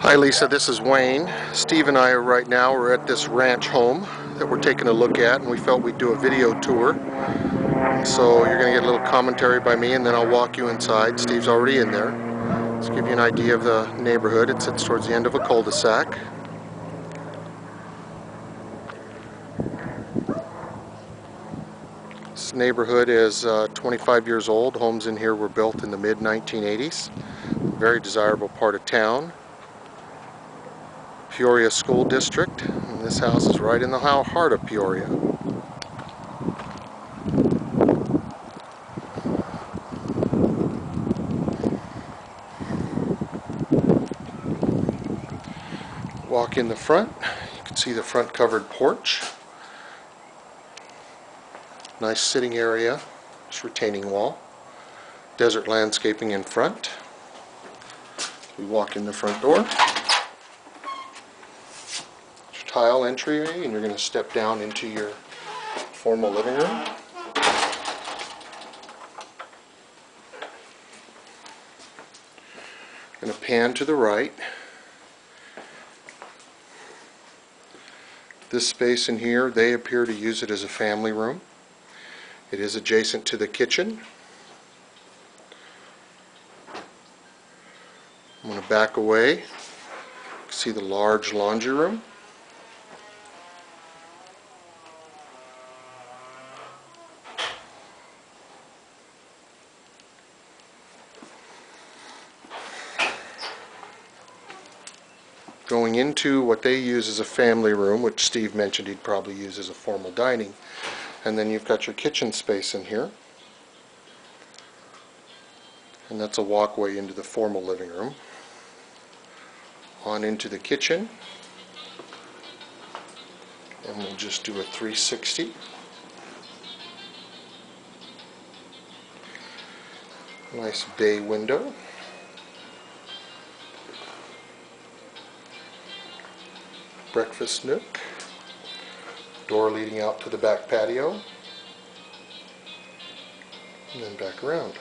Hi Lisa, this is Wayne. Steve and I are right now, we're at this ranch home that we're taking a look at, and we felt we'd do a video tour. So you're going to get a little commentary by me, and then I'll walk you inside. Steve's already in there. Let's give you an idea of the neighborhood. It sits towards the end of a cul-de-sac. This neighborhood is 25 years old. Homes in here were built in the mid-1980s. Very desirable part of town. Peoria School District, and this house is right in the heart of Peoria. Walk in the front, you can see the front covered porch. Nice sitting area, this retaining wall. Desert landscaping in front. We walk in the front door. Tile entryway, and you're going to step down into your formal living room. Going to pan to the right. This space in here, they appear to use it as a family room. It is adjacent to the kitchen. I'm going to back away. You can see the large laundry room. Going into what they use as a family room, which Steve mentioned he'd probably use as a formal dining. And then you've got your kitchen space in here. And that's a walkway into the formal living room. On into the kitchen. And we'll just do a 360. Nice bay window. Breakfast nook, door leading out to the back patio, and then back around.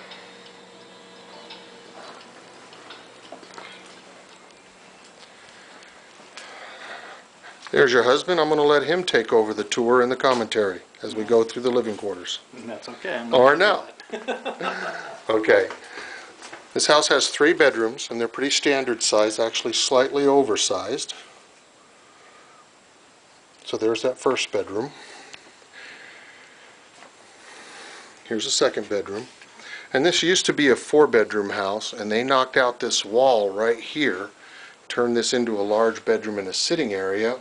There's your husband. I'm going to let him take over the tour and the commentary as we go through the living quarters. That's okay. Or no. Okay. This house has 3 bedrooms, and they're pretty standard size, actually slightly oversized. So there's that first bedroom. Here's a second bedroom. And this used to be a 4-bedroom house, and they knocked out this wall right here, turned this into a large bedroom and a sitting area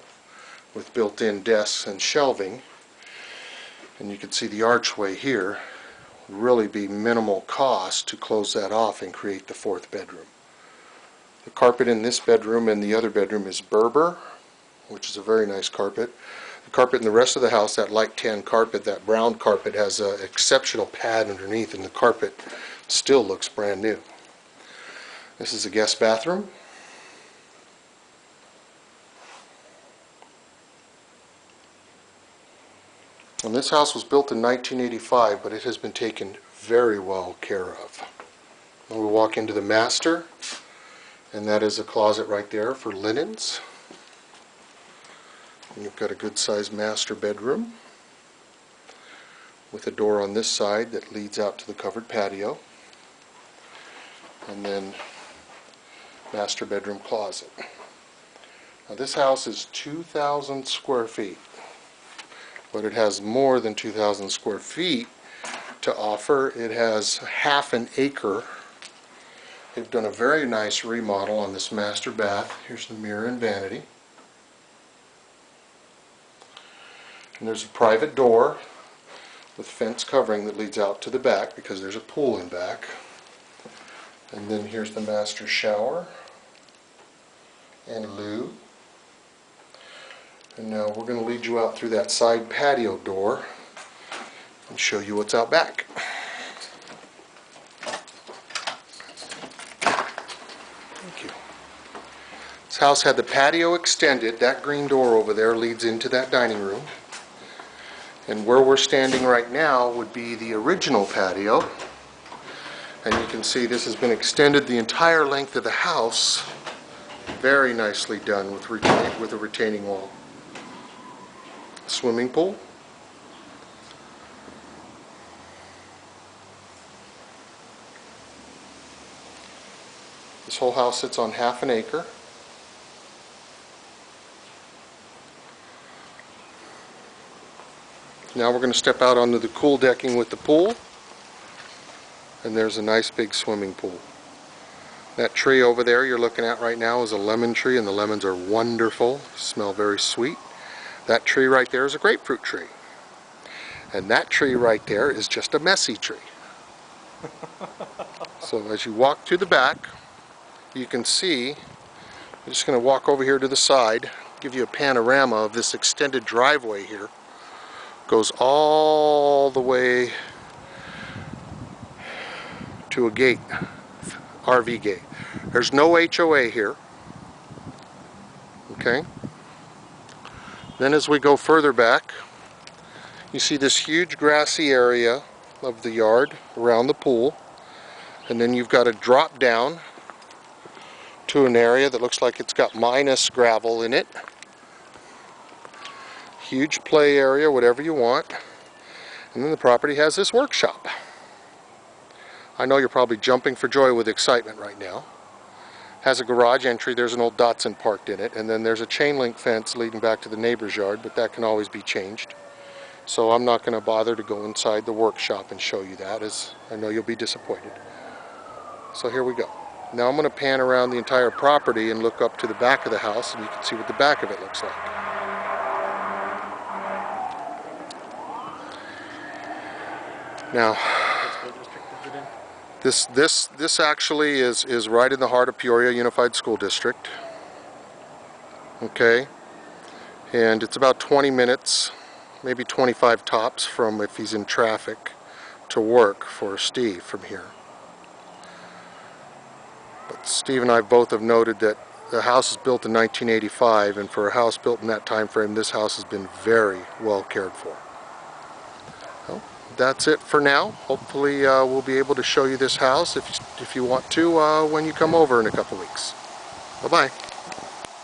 with built-in desks and shelving. And you can see the archway here. Would really be minimal cost to close that off and create the 4th bedroom. The carpet in this bedroom and the other bedroom is Berber, which is a very nice carpet. The carpet in the rest of the house, that light tan carpet, that brown carpet, has an exceptional pad underneath, and the carpet still looks brand new. This is a guest bathroom. And this house was built in 1985, but it has been taken very well care of. And we walk into the master, and that is a closet right there for linens. And you've got a good-sized master bedroom with a door on this side that leads out to the covered patio, and then master bedroom closet. Now this house is 2,000 square feet, but it has more than 2,000 square feet to offer. It has half an acre. They've done a very nice remodel on this master bath. Here's the mirror and vanity. And there's a private door with fence covering that leads out to the back because there's a pool in back. And then here's the master shower and loo. And now we're going to lead you out through that side patio door and show you what's out back. Thank you. This house had the patio extended. That green door over there leads into that dining room. And where we're standing right now would be the original patio. And you can see this has been extended the entire length of the house Very nicely done with a retaining wall. Swimming pool. This whole house sits on half an acre. Now we're going to step out onto the cool decking with the pool, and there's a nice big swimming pool. That tree over there you're looking at right now is a lemon tree, and the lemons are wonderful, smell very sweet. That tree right there is a grapefruit tree. And that tree right there is just a messy tree. So as you walk to the back, you can see, I'm just going to walk over here to the side, give you a panorama of this extended driveway here. Goes all the way to a gate, RV gate. There's no HOA here. Okay. Then as we go further back, you see this huge grassy area of the yard around the pool, and then you've got a drop down to an area that looks like it's got minus gravel in it. Huge play area, whatever you want. And then the property has this workshop. I know you're probably jumping for joy with excitement right now. Has a garage entry, there's an old Datsun parked in it, and then there's a chain link fence leading back to the neighbor's yard, but that can always be changed. So I'm not going to bother to go inside the workshop and show you that, as I know you'll be disappointed. So here we go. Now I'm going to pan around the entire property and look up to the back of the house, and you can see what the back of it looks like. Now, this actually is right in the heart of Peoria Unified School District. Okay, and it's about 20 minutes, maybe 25 tops, from, if he's in traffic, to work for Steve from here. But Steve and I both have noted that the house is built in 1985, and for a house built in that time frame, this house has been very well cared for. Well, that's it for now. Hopefully we'll be able to show you this house if you want to when you come over in a couple weeks. Bye-bye.